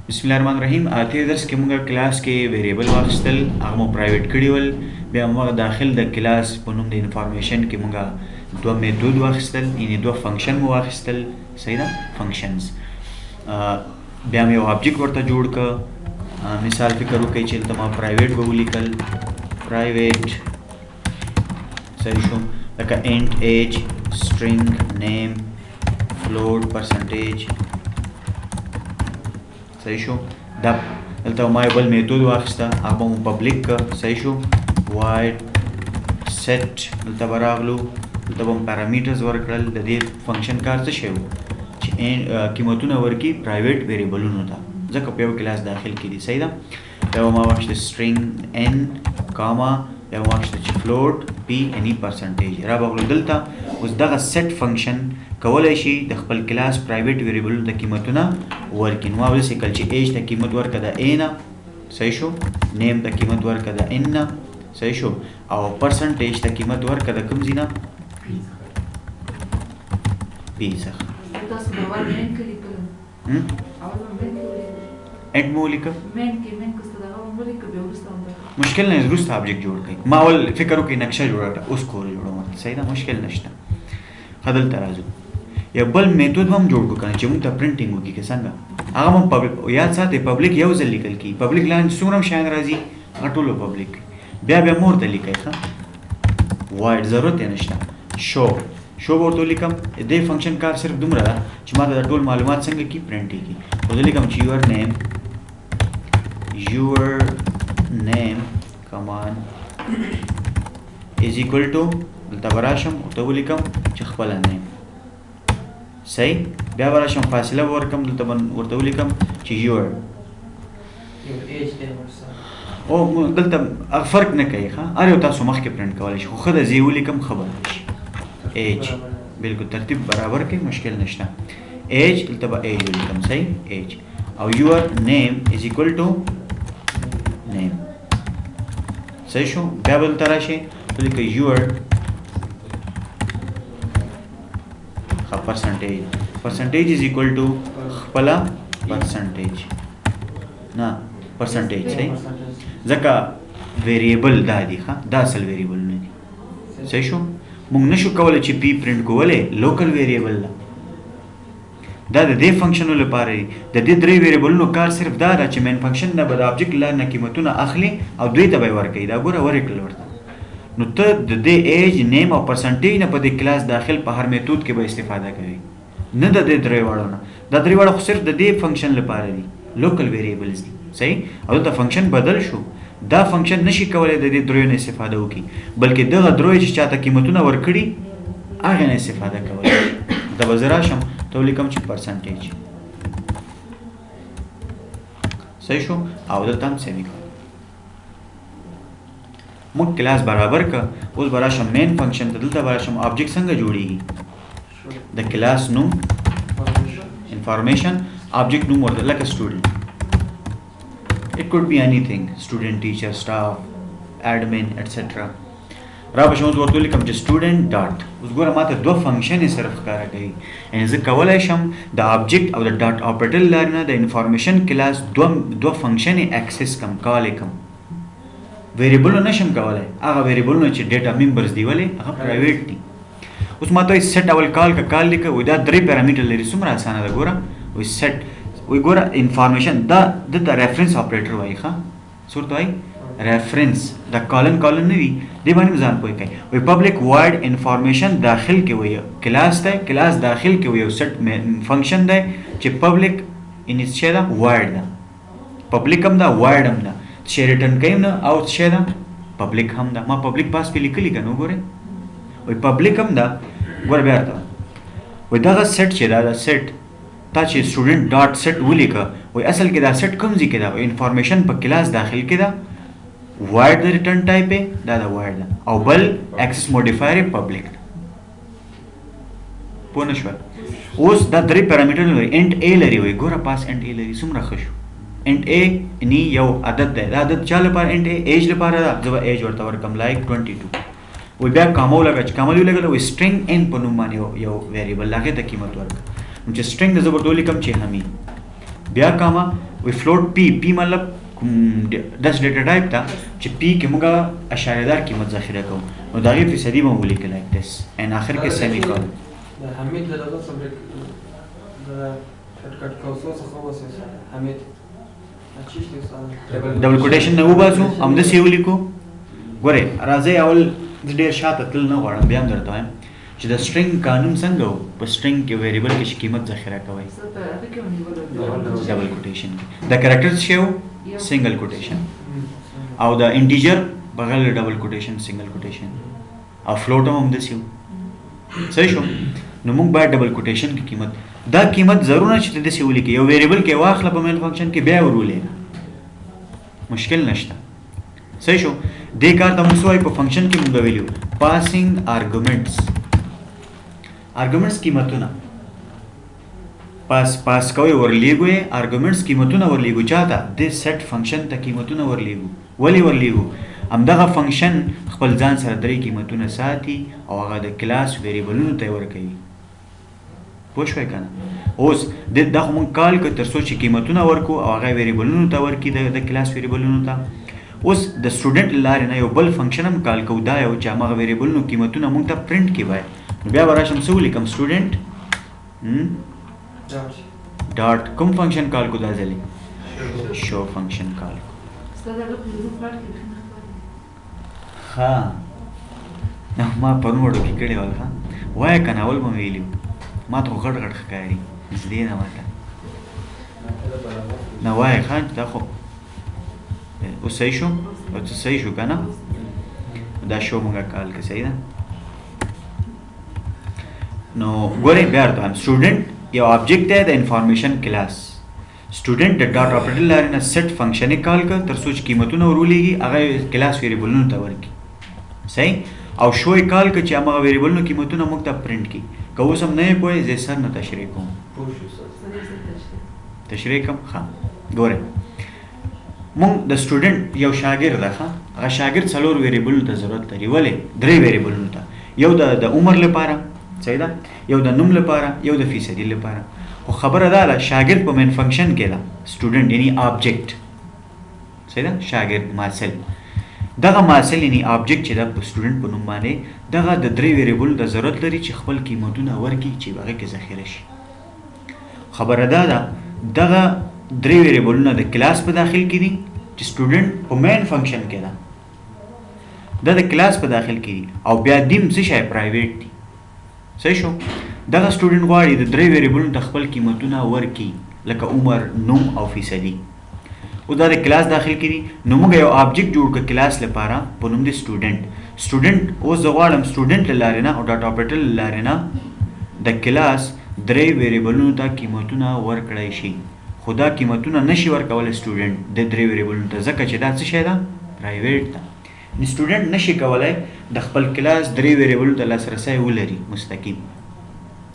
बिस्मिल्लाहिर्रहमानिर्रहीम. تیر درس کې موږ کلاس کې ویریبل واخیستل، هغه مو پرایویټ کړي ول. بیا موږ داخل د کلاس په نوم د انفارمیشن کې موږ دوه میتود واخیستل، یعنی دوه فنکشن مو واخیستل. صحیح ده، فنکشنز. بیا مې یو آبجیکټ ورته جوړ ک. مثال فکر وکړئ چې دلته ما پرایویټ به ولیکل، پرایویټ. صحیح شو، لکه انټ ایج، سټرینګ نیم، فلوټ، پرسنټیج. صحیح شو. دا دلته ما یو بل میتود واخیسته، هغه به مو پبلیک که. صحیح شو. واید سیټ دلته به راغلو، دلته به مو پیرامیټرز ورکړل. د دې فنکشن کار څه شی و چې قیمتونه ورکړي پرایویټ ویریبلونو ته، ځکه په یو کلاس داخل کې دي. صحیح ده. بیا به ما واخیسته سټرینګ ان کاما، بیا به ما واخیسته چې فلوټ پی اني پرسنټیج را بغلو. دلته اوس دغه سیټ فنکشن کولای شي د خپل کلاس پرایویټ ویریبلونو ته قیمتونه ورکړي. نو ما ولیکل چې ایج ته قیمت ورکړه د ا نه. صحیح شو. نیم ته قیمت ورکړه د ان نه. صحیح شو. او پرسنټیج ته قیمت ورکړه د کوم ځای نه؟ پی څخه. انټ مو ولیکه، مشکل نه، وروسته آبجیکټ جوړ کړئ. ما اول فکر وکړئ نقشه جوړه کړه، اوس کور جوړوم. صحیح ده، مشکل نشته. ښه دلته راځو، یو بل میتود هم جوړ کړو کنه چې موږ ته پرنټینګ وکړي که څنګه. هغه هم پبلیک. یاد ساتئ پبلیک یو ځل لیکل کېږي، پبلیک لاندې څومره هم شیان راځي هغه ټول پبلیک. بیا مور ته لیکئ. ښه وایډ ضرورت یې نشته. شو به ورته ولیکم. دې فنکشن کار صرف دومره ده چې ما ته د ټول معلومات څنګه کي پرنټ کېږي. ورته لیکم چې your name command is equal to دلته به راشم ورته ولیکم چې خپله نیم. صحیح. بیا به راشم فاصله به ورکړم، دلته به ورته ولیکم چې your او دلته فرق نه کوي. ښه هر یو تاسو مخکې پرنټ کولی شي، خو ښه ده زه یې ولیکم ښه به شي. ایج بلکل ترتیب برابر کوي، مشکل نشته. ایج دلته به ایج ولیکم. صحیح. ایج او your name is equal to name. صحیح شو. بیا به دلته راشئ ولیکئ your percentage is equal to خپله percentage نه percentage. صحیح. ځکه ویریبل دا دي. ښه دا اصل ویریبل نه دي. صحیح شو. موږ نشو کولی چې پی پرنټ کولی، لوکل ویریبل ده. دا د دې فنکشنو لپاره دی. د دې درې ویریبلونو کار صرف دا ده چې مین فنکشن نه به د آبجیکټ لاندې نه قیمتونه اخلي او دوی ته به یې ورکوي. دا ګوره ورکړل ورته. نو ته د دې ایج، نیم او پرسنټیج نه په دې کلاس داخل په هر میتود کې به استفاده کوي، نه د دې درې واړو نه. دا درې واړه خو صرف د دې فنکشن لپاره دي، لوکل ویریبلز دي. صحیح. او دلته فنکشن بدل شو. دا فنکشن نشي کولی د دې دریو نه استفاده وکړي، بلکې دغه دریو چې چاته قیمتونه ورکړي هغه نه استفاده کولی شي. دا به زه راشم ته ولیکم چې پرسنټیج. صحیح شو. او دلته هم سیمی کولم. موږ کلاس برابر که. اوس به راشم مین فنکشن ته، دلته به راشم آبجیکټ څنګه جوړیږي. د کلاس نوم انفارمیشن، آبجیکټ نوم ورته لکه سټوډنټ. It could be anything: student, teacher, staff, admin, etc. را به شم اوس ورته ولیکم چې سټوډنټ ډاټ. اوس ګوره ما ته دوه فنکشنې صرف ښکاره کوي، یعنې زه کولی شم د آبجیکټ او د ډاټ آپریټر له لارې نه د انفارمیشن کلاس دوه فنکشنې اکسس کم کولی کم. ویریبلونه نشم کولی، هغه ویریبلونه چې ډیټا ممبرز دی ولې هغه پرایویټ دي. اوس ما ته وایي سیټ اول کال که کال لیکه، وایي دا درې پیرامیټر لري. څومره اسانه ده ګوره. وایي سیټ، وایي ګوره انفارمیشن دا دلته ریفرنس آپریټر وایي. ښه څه ورته وایي؟ ریفرنس. دا کالن نه وي، دې باندې ځان پوه کوي. وایي پبلیک وایډ انفارمیشن داخل کې وایي کلاس دی، کلاس داخل کې وایي یو سیټ فنکشن دی چې پبلیک انیس شی ده، وایډ ده. پبلیک هم ده، وایډ هم ده. شی ریټرن کوي نه او شی ده پبلیک هم ده. ما پبلیک پاس پې لیکلي که نه وګورئ. وایي پبلیک هم ده. ګوره بیا ورته وایي دغه سیټ چې دا سیټ تا چې سټوډنټ ډاټ سیټ ولیکه، وایي اصل کې دا سیټ کوم ځای کې ده؟ وایي انفارمیشن په کلاس داخل کې ده. وایډ د ریټرن ټایپ یې دا د وایډ ده، او بل اکسس موډیفایر یې پبلیک ده. پوه نه شوه. اوس دا درې پیرامیټر لري. انټ ا لري. وایي ګوره پاس انټ ا لري. څومره ښه شو. انټ ا نی یو عدد دی. دا عدد چا لپاره؟ انټ ا ایج لپاره ده. زه به ایج ورته ورکړم لایک 22. وایي بیا کاما ولګه. چې کاما ولګله وایي سټرینګ ان په نوم باندې یو ویریبل هغې ته قیمت ورکړه. نو چې سټرینګ د زه ورته ولیکم چې حمید، بیا کاما، وی فلوټ پی مطلب داس ډیټا ټایپ ته چې پی کې موږ اشاره دار قیمت ذخیره کوو نو د هغې فیصدي به مو ولیکل لایک دس ان آخر کې سیمی کولن د حمید د دغه سبجیکټ د شارټکټ کوسو څخه وسه حمید ډبل کوټیشن نه وباسو همداسې یې ولیکو. ګورئ راځئ اول زه ډېر شاته تل نه غواړم بیا هم درته وایم چې د سټرنګ قانون څنګه و په سټرنګ کې ویریبل کې چې قیمت ذخیره کوئ ډبل کوټیشن کې د کریکټر څه و سنگل کوټیشن او د انټیجر بغیر ډبل کوټیشن سنگل کوټیشن او فلوټ هم همداسې و. صحیح شو. نو موږ باید ډبل کوټیشن کې قیمت دا قیمت ضرور نه چې ته داسې ولیکې یو ویریبل کې واخله په مین فنکشن کې بیا ور ولېږه مشکل نشته. صحیح شو. دې کار ته موږ څه وایو په فنکشن کې موږ ویلي پاسینګ آرګومنټس قیمتونه پاس کوئ ورلیږو یې آرګومنټس قیمتونه ورلیږو چاته دې سیټ فنکشن ته قیمتونه ورلیږو. ولې ورلیږو؟ همدغه فنکشن خپل ځان سره درې قیمتونه ساتي او هغه د کلاس ویریبلونو ته یې ورکوي. پوه شوئ که نه؟ اوس دا خو موږ کال کړو تر څو چې قیمتونه ورکو او هغه ویریبلونو ته ورکړي د کلاس ویریبلونو ته. اوس د سټوډنټ له لارې نه یو بل فنکشن هم کال کوو دا یو چې همغه ویریبلونو قیمتونه موږ ته پرنټ کړي باید. نو بیا به راشم څه ولیکم سټوډنټ ډاټ کوم فنکشن کال کو دا ځلې شو فنکشن کال کو. ها نه ما پرون وړو کې کړی ول ها وایه که نه اول به مې ویلي ما ته خو غټ غټ ښکاري نږدې نه ماته نه وایه ښه دا خو اوس صحیح شو او څه صحیح شو که نه دا شو مونږه کال کې صحیح ده. نو ګورئ بیا ورته وایم سټوډنټ یو آبجیکټ دی د انفارمیشن کلاس. سټوډنټ د ډاټ آپریټر له لارې نه سیټ فنکشن یې کال کړ تر څو چې قیمتونه ور ولېږي هغه یې کلاس ویریبلونو ته ورکړي. صحیح. او شو یې کال کړ چې همغه ویریبلونو قیمتونه موږ ته پرنټ کړي. که اوس هم نه یې پوهې زه سر نه تشریح کوم تشریح کوم. ښه ګورئ مونږ د سټوډنټ یو شاګرد ده ښه هغه شاګرد څلور ویریبلونو ته ضرورت لري. ولې؟ درې ویریبلونو ته. یو د عمر لپاره صحیح ده یو د نوم لپاره یو د فیصدي لپاره. خو خبره دا ده شاګرد په مین فنکشن کې ده سټوډنټ یعنی آبجیکټ صحیح ده شاګرد ماسل دغه ماسل یعنی آبجیکټ چې ده په سټوډنټ په نوم باندې دغه د درې ویریبلو د ضرورت لري چې خپل قیمتونه ورکړي چې هغه کې ذخیره شي. خبره دا ده دغه درې ویریبلونه د کلاس په داخل کې دي چې سټوډنټ په مین فنکشن کې ده دا د کلاس په داخل کې دي او بیا دیم څه شی پرایویټ دي. صحیح شو. دغه سټوډنټ غواړي د درې ویریبلونو ته خپل قیمتونه ورکړي لکه عمر نوم او فیصدي. او دا د کلاس داخل کې دي. نو موږ یو آبجیکټ جوړ کړ کلاس لپاره په نوم دی سټوډنټ. اوس زه غواړم سټوډنټ له لارې نه او ډاټ آپریټر له لارې نه د کلاس درې ویریبلونو ته قیمتونه ورکړی شي. خو دا قیمتونه نشي ورکولی سټوډنټ د درې ویریبلونو ته ځکه چې دا څه شی ده پرایویټ ده. سټوډنټ نشي کولی د خپل کلاس درې ویریبلونو ته لاسرسی ولري مستقیم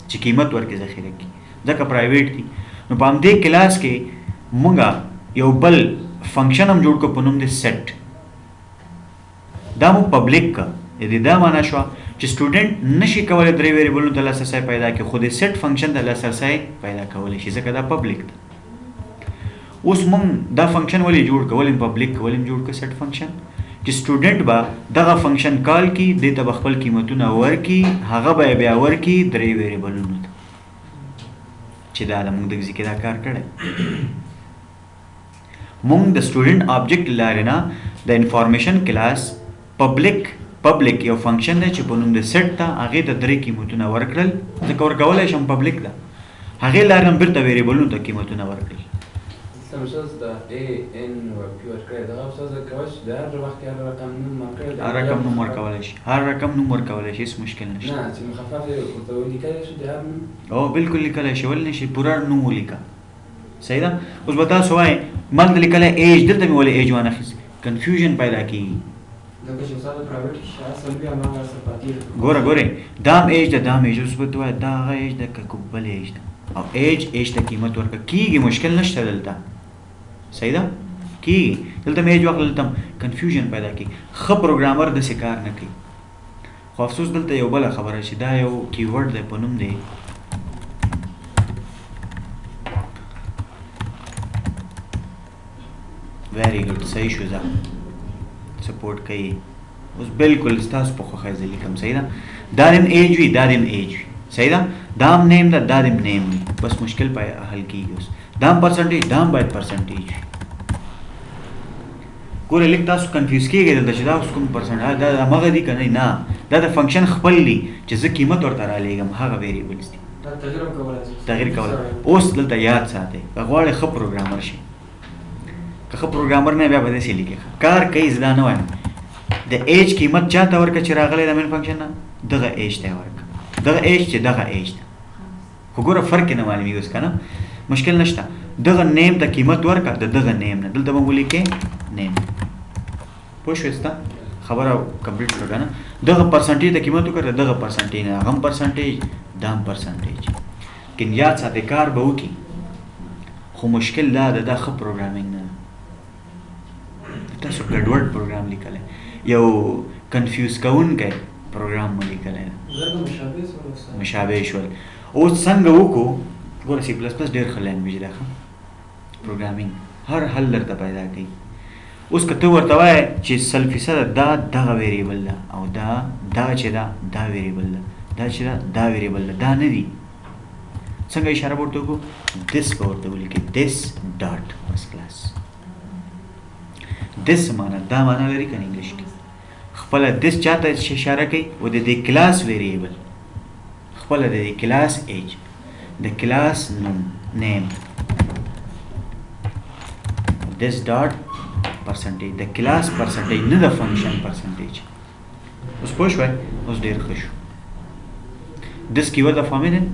چې قیمت ورکړي ذخیره کړي ځکه پرایویټ دي. نو په همدې کلاس کې موږ یو بل فنکشن هم جوړ کړو په نوم دی سیټ. دا مو پبلیک کړه یعنې دا معنا شوه چې سټوډنټ نشي کولی درې ویریبلونو ته لاسرسی پیدا کړي خو د سیټ فنکشن ته لاسرسی پیدا کولی شي ځکه دا پبلیک ده. اوس موږ دا فنکشن ولې جوړ کړو ولې پبلیک ولې جوړ کړو سیټ فنکشن چې سټوډنټ به دغه فنکشن کال کړي دې ته به خپل قیمتونه ورکړي هغه به یې بیا ورکړي درې ویریبلونو ته چې دا د موږ د ځکه دا کار کړی. موږ د سټوډنټ آبجیکټ له لارې نه د انفارمیشن کلاس پبلیک یو فنکشن دی چې په نوم د سیټ ته هغې ته درې قیمتونه ورکړل ځکه ورکولی شم پبلیک ده هغې لارې نه بیرته ویریبلونو ته قیمتونه ورکړل. استاذ د A N او P ورکړی دغه استاذ کولی شي د هر وخت هر رقم نوم ورکړی هر رقم نوم ورکولی شي هر رقم نوم ورکولی شي هېڅ مشکل نشته. نه چې مخفف یې ورته ولیکلی شي د هر نوم او بالکل لیکلی شي ولې نه شي پوره نوم ولیکه صحیح ده. اوس به تاسو وایئ ما دلته لیکلی ایج دلته مې ولې ایج وانخیست کنفیوژن پیدا کېږي. ګوره دا هم ایج ده دا هم ایج اوس به ته وایې دا هغه ایج ده که بل ایج ده او ایج ته قیمت ورکړه کېږي مشکل نشته دلته صحیح ده کېږي دلته مې ایج واخله دلته هم کنفیوژن پیدا کېږي. ښه پروګرامر داسې کار نه کوي خو افسوس دلته یو بله خبره چې دا یو کیورډ دی په نوم دی ویری ګډ صحیح شو ځه سپورټ کوي اوس بالکل ستاسو په خوښه زه لیکم صحیح ده دا دم ایج وي دا دم ایج وي صحیح ده دام نیم ده دا دم نیم وي بس مشکل پای حل کیږي اوس دام پرسنټیج دام باید پرسنټیج وي ګوره لیک تاسو کنفیوز کیږئ دلته چې دا اوس کوم پرسنټ دا همغه دي که نه دا د فنکشن خپل دي چې زه قیمت ورته رالیږم هغه ویریبلز دي تغییر کول اوس دلته یاد ساتئ که غواړئ ښه پروګرامر شئ که ښه پروګرامر نه بیا به داسې لیکئ کار کوي زه دا نه وایم د ایج قیمت چا ته ورکړه چې راغلی د مین فنکشن نه دغه ایج ته یې ورکړه دغه ایج چې دغه ایج ده خو ګوره فرق یې نه معلومېږي اوس که نه مشکل نشته دغه نیم ته قیمت ورکړه د دغه نیم نه دلته به ولیکې نیم پوه شوې ستا خبره کمپلیټ کړه که نه دغه پرسنټیج ته قیمت وکړه دغه پرسنټیج نه هغه هم پرسنټیج دا هم پرسنټیج کن یاد ساتئ کار به وکړي خو مشکل دا ده دا ښه پروګرامینګ نه ده تاسو ګډوډ پروګرام لیکلی یو کنفیوز کوونکی پروګرام مو لیکلی ده مشابه شول اوس څنګه وکړو ګوره سی پلس پلس ډېر ښه لینګویج ده ښه پروګرامینګ هر حل درته پیدا کوي اوس که ته ورته وایې چې سل فیصده دا دغه ویریبل ده او دا چې ده دا ویریبل ده دا چې ده دا ویریبل ده دا نه دي څنګه اشاره به ورته وکړو دس به ورته ولیکې دس ډاټ فرست کلاس دس معنا دا معنا لري که نه انګلیش کې خپله دس چاته اشاره کوي و د دې کلاس ویریبل خپله د دې کلاس ایج د کلاس نوم نیم دس ډاټ پرسنټیج د کلاس پرسنټیج نه د فنکشن پرسنټیج اوس پوه شوئ اوس ډېر ښه شو دس کیورد فهمیدن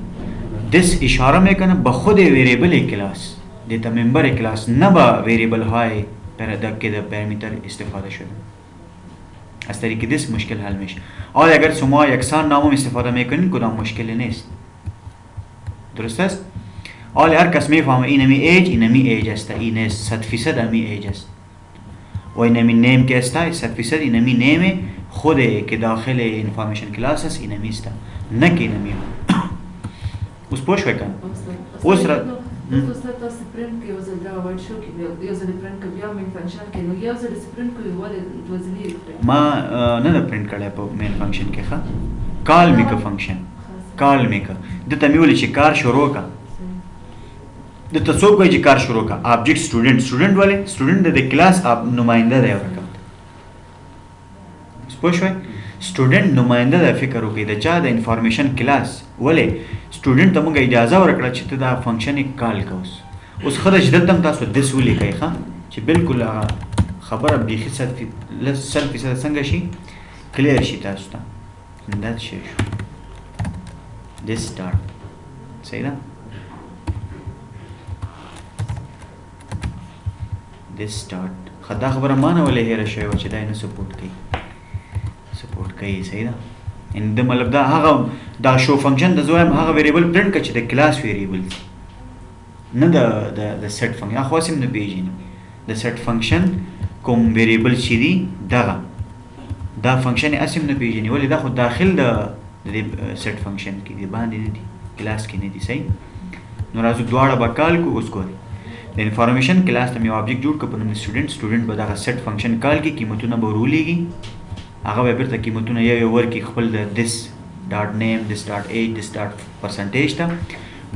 دس اشاره میکنه به خود ویریبل کلاس دیتا ممبر کلاس نه با ویریبل های که در پرامیتر استفاده شده از طریق دس مشکل حل میشه آیا اگر شما یکسان نام استفاده میکنین کدام مشکلی نیست درست است آیا هر کس میفهمه این همی ایج است این است 100% همی ایج است و این همی نیم که است 100% این همی نیم خود که داخل انفارمیشن کلاس است این همی است نه که این همی اوس پوه شوئ که اوس را دوسته تاسو پرنټ کې یو ځل دا وایي شو کې یو ځل پرنټ کې بیا مین فنکشن کې نو یو ځل پرنټ کوي ولې دوه ځلې ما نه د پرنټ کړی په مین فنکشن کې ښه کال مې که فنکشن کال مې که دته مې ویلې چې کار شروع که دته څوک وایي چې کار شروع که آبجیکټ سټوډنټ ولې سټوډنټ د کلاس نماینده دی ورکه پوه شوئ سټوډنټ نماینده د فکر وکړي د چا د انفارمیشن کلاس ولې سټوډنټ ته موږ اجازه ورکړه چې ته دا فنکشن یې کال کوس اوس ښه ده چې دلته هم تاسو دس ولیکئ ښه چې بالکل هغه خبره بیخي 100% څنګه شي کلیر شي تاسو ته دا شی شو دس ډاټ صحیح ده دس ډاټ ښه دا خبره ما نه ولې هېره شوې وه چې دا یې نه سپورټ کوي سپورټ کوي صحیح ده ان د مطلب دا هغه دا شو فنکشن د زویم هغه ویریبل پرنټ کړه چې د کلاس ویریبل نه د سیټ فنکشن خو سم نه پیژني د سیټ فنکشن کوم ویریبل چې دي دغه دا فنکشن یې اسم نه پیژني ولې دا خو داخل د سیټ فنکشن کې دی باندې نه دي کلاس کې نه دي صحیح نو راځو دواړه به کال کو اوس ګورئ د انفارمیشن کلاس ته مې یو آبجیکټ جوړ کړ په نوم سټوډنټ به دغه سیټ فنکشن کال کې قیمتونه به ورولېږي هغه به بیرته قیمتونه یو ورکړي خپل د دس ډاټ نیم دس ډاټ ایج دس ډاټ پرسنټیج ته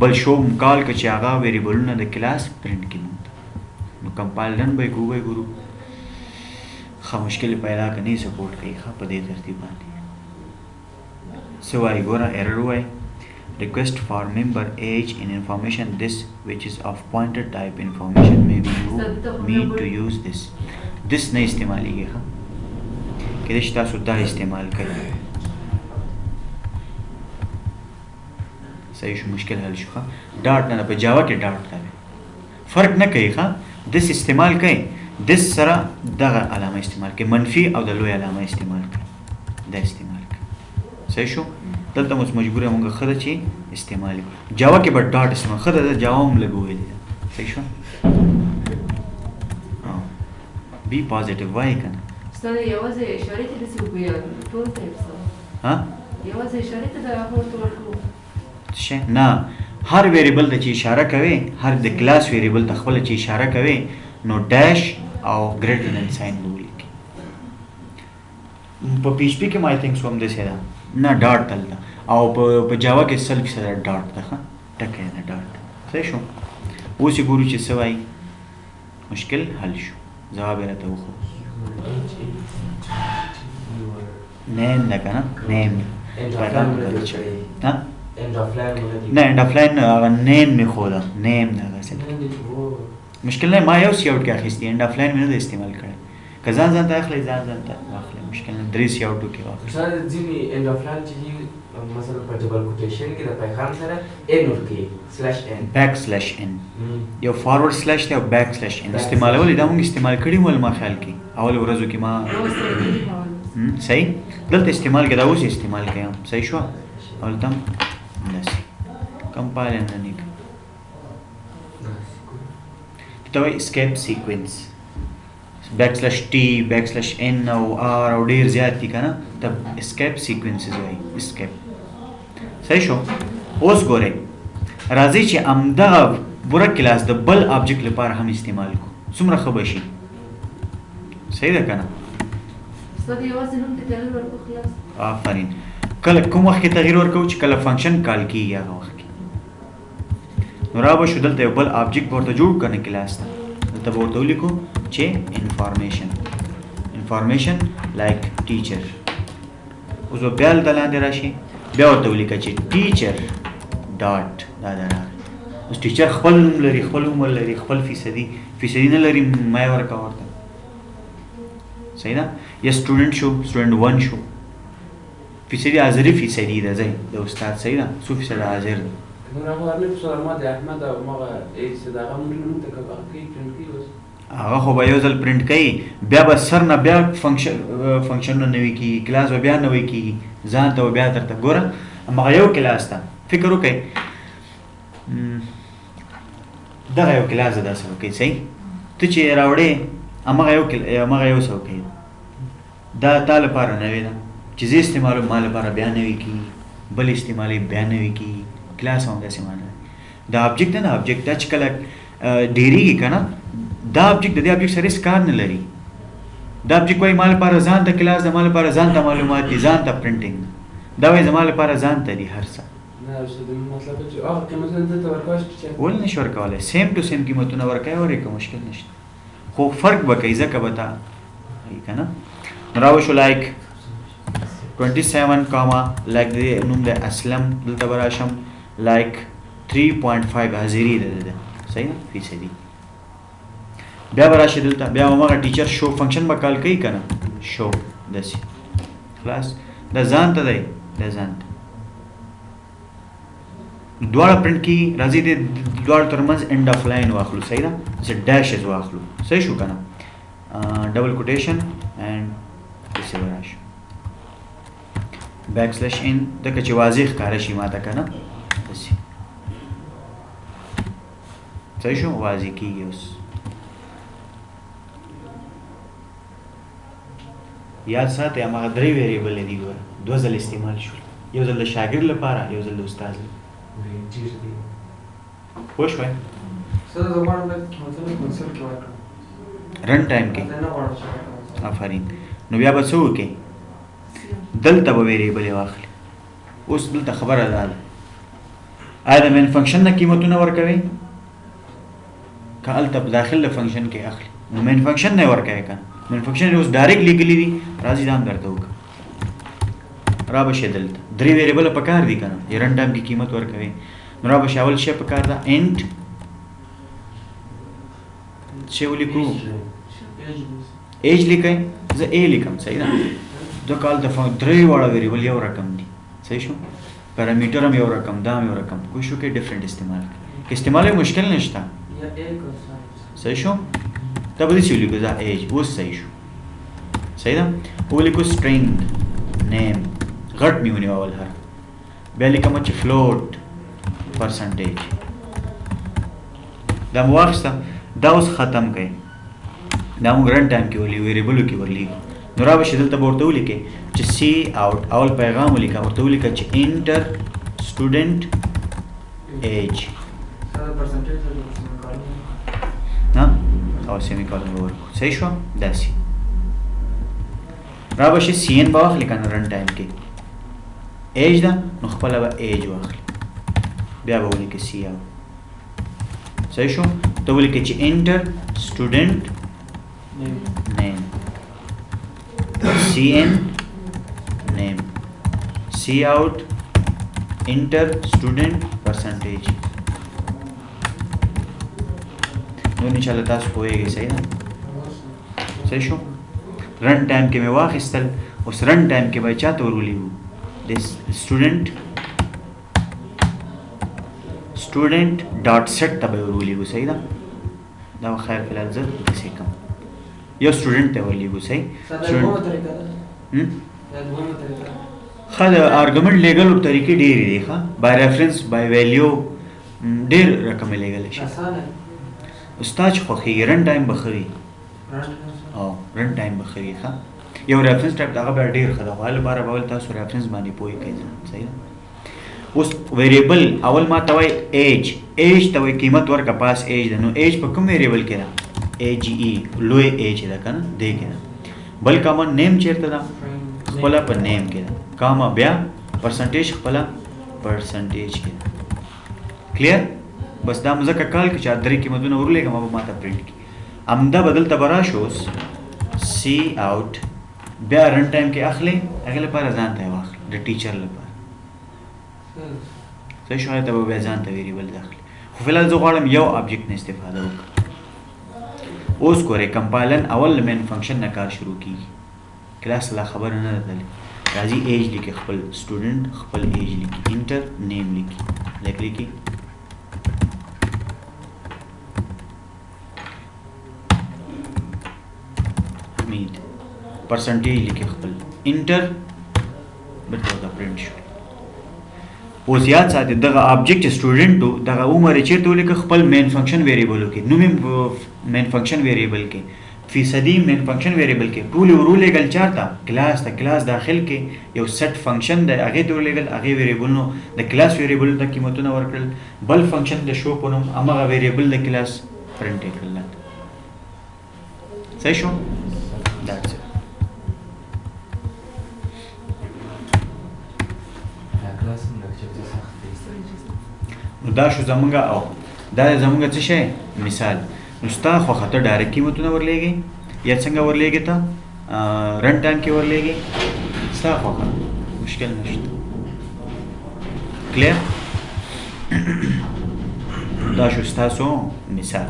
بل شو کال که چې هغه ویریبلونه د کلاس پرنټ کړي مونږ نو کمپایل رن به یې ګورو ښه مشکل پیدا که نه سپورټ کوي ښه په دې ترتیب باندې څه وایي ګوره ایرر وایي request for member age in information this which is of pointer type information maybe you need to use this نه استعمالیږي ښه کېدای شي تاسو دا استعمال کړئ صحیح شو مشکل حل شو ښه ډاټ نه په جاوا کې ډاټ کوي فرق نه کوي ښه دس استعمال کوي دس سره دغه علامه استعمال کوي منفي او د لوی علامه استعمال کوي دا استعمال کوي صحیح شو دلته اوس مجبوره مونږ ښه ده چې استعمال کړو جاوا کې به ډاټ استعمال ښه ده جاوا هم لږ ویلې ده صحیح شو بی پازیټیو وایي که نه استاد یوازې اشارې ته داسې وکړو ټول ته یې ها یوازې اشارې ته د هغه ورته ورکړو نه هر ویریبل ته چې اشاره کوي هر د کلاس ویریبل ته خپله چې اشاره کوي نو ډیش او greater than sign به ولیکي. په پی ایچ پی کې ما آی تھنک سو همداسې ده نه ډاټ دلته او په جاوا کې 100% ډاټ ده ښه ټکی ده ډاټ. صحیح شو. اوس یې ګورو چې څه وایي. مشکل حل شو. جواب یې راته وښود. نیم ده که نه نیم پیغام بدل شوی. ها نه اینډ آف لاین هغه نیم مې ښوده نیم ده هغسې مشکل نه ما یو سیاوټ کې اخیستي اینډ آف لاین مې نه ده استعمال کړی که ځان ځان ته اخلئ ځان ځان ته واخلئ مشکل نه 3 سیاوټو کې واخلئ. استاد ځینې اینډ آف لاین چې دي مثلا په ډبل کوټیشن کې د پیغام سره ان ورکوي سلیش ان بیک سلیش ان یو فارورډ سلیش دی او بیک سلیش ان استعمالول دا موږ استعمال کړي ول ما خیال کې اول ورځو کې ما صحیح دلته استعمال کې دا اوس استعمال کوم صحیح شو اول تم داسې کمپایل نه نیک ته وایي اسکیپ سیکوینس بیک سلیش ټي بیک سلیش ان او آر او ډېر زیات دي که نه ته اسکیپ سیکوینسز وایي اسکیپ صحیح شو. اوس ګورئ راځئ چې همدغه بوره کلاس د بل آبجیکټ لپاره هم استعمال کړو څومره ښه به شي. صحیح ده که نه. استاد یوازې نوم ته تغیر ورکړو خلاص. آفرین. کله کوم وخت کې تغیر ورکوو چې کله فنکشن کال کېږي هغه وخت کې نو را به شو دلته یو بل آبجیکټ به ورته جوړ کړو کلاس ته دلته به ورته ولیکو چې انفارمیشن لایک ټیچر. اوس به بیا دلته لاندې راشي بیا ورته ولیکه چې ټیچر ډاټ دا راغی. اوس ټیچر خپل نوم لري خپل عمر لري خپل فیصدي نه لري ما یې ورکړه ورته. صحیح ده. یا سټوډنټ شو سټوډنټ 1 شو فیصدي حاضري فیصدي ده ځای د استاد صحیح ده څو فیصده حاضر ده. نو هغه ارنب سره ما د احمد او مغه ای صداقه مونږ ته کوي پرنټ کوي اوس هغه خو به یو ځل پرنټ کوي بیا به سر نه بیا فنکشنونه نوي کېږي کلاس به بیا نوی کېږي ځان ته به بیا درته ګوره هماغه یو کلاس ته فکر وکړئ دغه یو کلاس ده داسې وکړئ صحیح ته چې راوړې هماغه یو څه وکړئ دا تا لپاره نوې ده چې زه استعمالوم ما لپاره بیا نوي کېږي بل استعمالوي بیا نوي کېږي کلاس هم داسې معنی دا آبجیکټ نه آبجیکټ دا چې کله ډېرېږي که نه دا آبجیکټ د دې آبجیکټ سره هېڅ کار نه لري. دا آبجیکټ وایي ما لپاره ځان ته کلاس ده ما لپاره ځان ته معلومات دي ځان ته پرنټینګ ده دا وایي زما لپاره ځان ته دي هر څه. نه استاد مطلب چې هغه قیمتونه دلته ورکوي چې ولې نشي ورکولی سیم ټو سیم قیمتونه ورکوي ورکړه مشکل نشته خو فرق به کوي ځکه به تا که نه نو راوشو لایک 27 کاما لایک د نوم د اسلم دلته به راشم لایک 3.5 حاضري ده صحیح ده فیصدي بیا به راشي دلته بیا هماغه ټیچر شو فنکشن به کال کوي که نه شو داسې خلاص دا ځان ته دی دا ځان ته دواړه پرنټ کېږي راځي د دواړو ترمنځ اینډ آف لاین واخلو صحیح ده چې ډیشز واخلو صحیح شو که نه ډبل کوټیشن اینډ داسې به راشو بیک سلیش ان دکه چې واضح ښکاره شي ما ته که نه داسې صحیح شو واضح کېږي اوس یاد ساتئ هماغه 3 ویریبلې دي ګوره 2 ځل استعمال شول یو ځل د شاګرد لپاره یو ځل د استاد لپاره پوه شوئ استاد زه غواړم دا قیمتونه کنسل کې ورکړم رن ټایم کې زه نه غواړم چې ورکړم. آفرین نو بیا به څه وکړئ دلته به ویریبلې واخلي اوس دلته خبره ده آیا د مین فنکشن نه قیمتونه ورکوئ که هلته په داخل د فنکشن کې اخلي نو مین فنکشن نه یې ورکوئ که مین فنکشن اوس ډایرکټ لیکلي دي راځي دا هم درته وکړه را به شي دلته 3 ویریبله په کار دي که نه یا رن ټایم کې قیمت ورکوئ نو را به شي اول شی په کار ده انټ څه ولیکو ایج لیکئ زه ای لیکم صحیح ده ځکه هلته 3 واړه ویریبل یو رقم دي صحیح شو پیرامیټر هم یو رقم دا هم یو رقم کوشش وکړئ ډفرنټ استعمال کړئ که استعمال یې مشکل نشته صحیح شو دا به داسې ولیکو دا ایج اوس صحیح شو صحیح ده ولیکو سټرینګ نیم غټ مې ونیو اول حرف بیا لیکم چې فلوټ پرسنټیج دا مو واخیسته دا اوس ختم کړئ دا موږ رن ټایم کې ویریبلو کې ورلیکو نو را به شي دلته به ورته ولیکئ چې سی آوټ اول پیغام ولیکه ورته ولیکه چې انټر سټوډنټ ایج او سیمی کولن ورکو صحیح شو داسې را بشي سی ان به واخلي کنه رن ټایم کې ایج ده نو خپله به ایج واخلي بیا به ولیکې سی او صحیح شو ته ولیکې چې انټر سټوډنټ name cn name cout enter student percentage نو انشاءالله تاسو پوهیږئ صحیح ده صحیح شو رن ټایم کې مې واخیستل اوس رن ټایم کې به چاته ورولېږو د student ډاټ سیټ ته به ورولېږو صحیح ده دا به خیر فی الحال زه داسې کوم یو سټوډنټ ته ورلیږو صحیح ښه د ارګومنټ لیږلو طریقې ډېرې دي ښه بای ریفرنس بای ویلیو ډېر رقمې لیږلی شي ستا چې خوښېږي رن ټایم به ښه وي او رن ټایم به ښه وي ښه یو ریفرنس ټایپ د هغه بیا ډېر ښه ده خو هغه لپاره به ول تاسو ریفرنس باندې پوه کوئ صحیح ده اوس ویریبل اول ما ته وایي ایج ته وایي قیمت ورکړه پاس ایج ده نو ایج په کوم ویریبل کې ده AGE لوی ایج ده کنه دې کې ده بل کامن نیم چیرته ده خپل په نیم کې ده کاما بیا پرسنټیج خپل پرسنټیج کې ده کلیر بس دا مزه کال کې چې درې قیمتونه ورلېږم ما ته پرینټ کی امدا بدل تبرا شوس سی اوټ بیا رن ټایم کې اخلي هغه لپاره ځان ته واخلي د ټیچر لپاره صحیح شوی ته به ځان ته ویریبل داخلي خو فلحال زه غواړم یو آبجیکټ نه استفاده وکړم اوس ګورئ کمپایلن اول مین فنکشن نه کار شروع کیږي کلاس لا خبر نه ده راځي ایج لیکي خپل سټوډنټ خپل ایج لیکي انټر نیم لیکي لیکي حمید پرسنټیج لیکي خپل انټر بټو دا پرینټ شو اوس یاد ساتئ دغه آبجیکټ سټوډنټ دغه عمر یې چیرته ولیکه خپل مین فنکشن ویریبل کې نوم مین فنکشن ویریبل کې فیصدي مین فنکشن ویریبل کې ټول ورولېږل چارته کلاس ته کلاس داخل کې یو سیټ فنکشن دی هغې ته ورولېږل هغې ویریبل نو د کلاس ویریبل ته قیمتونه ورکړل بل فنکشن د شو په نوم همغه ویریبل د کلاس پرنټ یې کړل صحیح شو That's it. نو دا شو زمونږ او دا زمونږ څه شی مثال نو ستا خوښه ته ډایرکټ قیمتونه ورلېږي یا څنګه ورلېږي ته رن ټایم کې ورلېږي ستا خوښه مشکل نشته کلیر دا شو ستاسو مثال